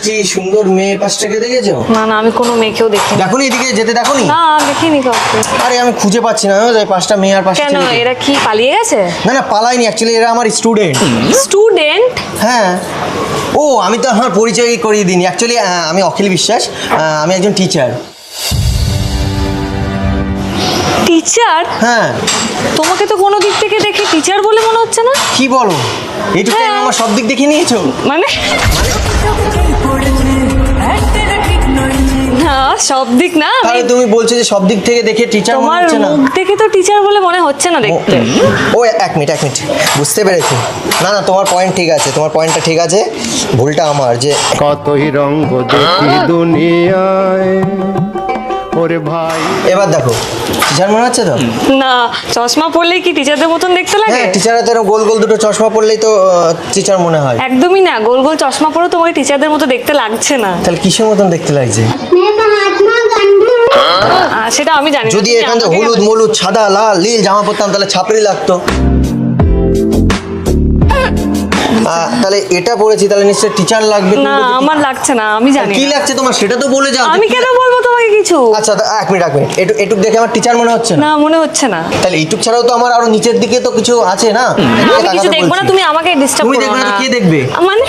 মিষ্টি সুন্দর মেয়ে পাশটাকে দেখেছো? না না, আমি কোনো মেয়েকেও দেখিনি। দেখোনি এদিকে যেতে দেখোনি? না দেখিনি কাউকে। আরে আমি খুঁজে পাচ্ছি না ওই পাঁচটা মেয়ে আর পাঁচটা কেন, ছেলে। এরা কি পালিয়ে গেছে? না না পালাইনি, অ্যাকচুয়ালি এরা আমার স্টুডেন্ট। স্টুডেন্ট? হ্যাঁ। ও আমি তো আমার পরিচয় করিয়ে দিইনি, অ্যাকচুয়ালি আমি অখিল বিশ্বাস, আমি একজন টিচার। টিচার? হ্যাঁ। তোমাকে তো কোনো দিক থেকে দেখে টিচার বলে মনে হচ্ছে না। কি বলো, এইটুকু হ্যাঁ। আমার সব দিক দেখে নিয়েছো? মানে না, সব দিক না। তাহলে তুমি বলছো যে সব দিক থেকে দেখে টিচার মনে তোমার হচ্ছে না? মুখ দেখে তো টিচার বলে মনে হচ্ছে না দেখতে। ও এক মিনিট বুঝতে পেরেছি। না না তোমার পয়েন্ট ঠিক আছে, তোমার পয়েন্টটা ঠিক আছে, ভুলটা আমার। যে কতই রঙ্গ দেখি দুনিয়ায় ওরে ভাই। এবার দেখো টিচার মনে হচ্ছে তো? না, চশমা পরলেই কি টিচারদের মতন দেখতে লাগে? হ্যাঁ, টিচাররা তো এরকম গোল গোল দুটো চশমা পরলেই তো টিচার মনে হয়। একদমই না, গোল গোল চশমা পরে তোমাকে টিচারদের মতো দেখতে লাগছে না। তাহলে কিসের মতন দেখতে লাগছে? সেটা আমি জানি না। যদি তুমি এখান থেকে আমাকে হলুদ মলুদ সাদা লাল নীল জামা পরতাম তাহলে ছাপড়ি লাগতো। তাহলে এটা পড়েছি তাহলে নিশ্চয়ই টিচার লাগবে। না, আমার লাগছে না, আমি জানি কি না। লাগছে তোমার সেটা তো বলে যাও। আমি কেন বলবো তোমাকে কিছু? আচ্ছা এক মিনিট এটুক দেখে আমার টিচার মনে হচ্ছে না? না, মনে হচ্ছে না। তাহলে এইটুক ছাড়াও তো আমার আরো নিচের দিকে তো কিছু আছে না? আমি কিছু দেখবো না, তুমি আমাকে ডিস্টার্ব তুমি করো দেখবে না না। তো কে দেখবে? মানে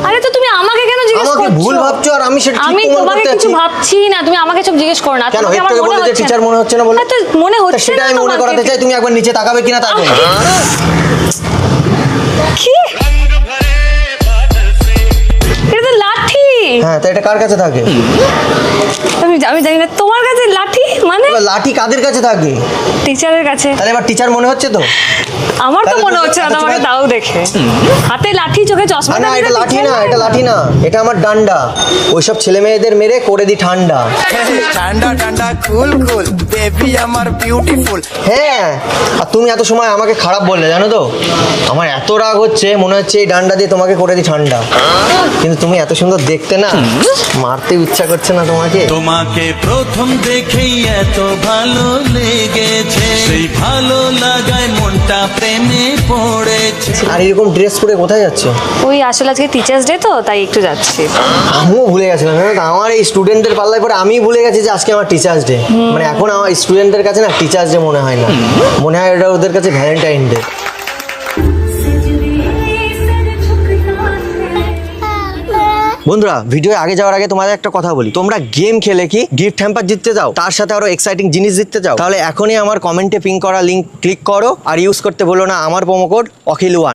আরে তো তুমি আমাকে কেন জিজ্ঞেস আমাকে করছো? ভুল ভাবছো আর আমি সেটা ঠিক আমি প্রমাণ তোমাকে করতে কিছু যাচ্ছি। ভাবছি না, তুমি আমাকে সব জিজ্ঞেস করো না। কেন তোমাকে আমার হেড থেকে মনে বলে যে হচ্ছে টিচার মনে হচ্ছে না বলে? হ্যাঁ, তো মনে তা হচ্ছে সেটা না আমি মনে তোমাকে। করাতে চাই, তুমি একবার নিচে তাকাবে কিনা তাই বলো। কি? এটা তো লাঠি। হ্যাঁ, তা এটা কার কাছে থাকে? আমি জানি না, তোমার কাছে লাঠি মানে? এবার লাঠি কাদের কাছে থাকে? টিচারের কাছে। তাহলে এবার টিচার মনে হচ্ছে তো? আমার তো তাহলে মনে তুমি হচ্ছে না, এত তোমাকে সময়- তাও দেখে। হাতে লাঠি, চোখে চশমা। না এটা লাঠি না, এটা লাঠি না, এটা আমার ডান্ডা। ওইসব ছেলে মেয়েদের মেরে করে দি ঠান্ডা। ঠান্ডা ঠান্ডা কুল কুল বেবি আমার বিউটিফুল। হ্যাঁ, আর তুমি এত সময় আমাকে খারাপ বললে জানো তো? আমার এত রাগ হচ্ছে, মনে হচ্ছে এই ডান্ডা দিয়ে তোমাকে করে দি ঠান্ডা। কিন্তু তুমি এত সুন্দর দেখতে না, মারতে ইচ্ছা করছে না তোমাকে। তোমাকে প্রথম দেখেই এত ভালো লেগেছে, সেই ভালো লাগায় মনটা প্রেমে পড়েছে। আর এরকম ড্রেস পরে কোথায় যাচ্ছে? ওই আসলে আজকে টিচার্স ডে তো, তাই একটু যাচ্ছি। আমিও ভুলে গেছিলাম জানো তো, আমার এই স্টুডেন্টদের পাল্লায় পরে আমি ভুলে গেছি যে আজকে আমার টিচার্স ডে। মানে এখন আমার স্টুডেন্টদের কাছে না টিচার্স ডে মনে হয় না, মনে হয় এটা ওদের কাছে ভ্যালেন্টাইন ডে। বন্ধুরা, ভিডিও আগে যাওয়ার আগে তোমাদের একটা কথা বলি, তোমরা গেম খেলে কি গিফট হ্যাম্পার জিততে চাও, তার সাথে আরো এক্সাইটিং জিনিস জিততে চাও, তাহলে এখনই আমার কমেন্টে পিন করা লিংক ক্লিক করো আর ইউজ করতে ভুলো না আমার প্রোমো কোড অখিল1।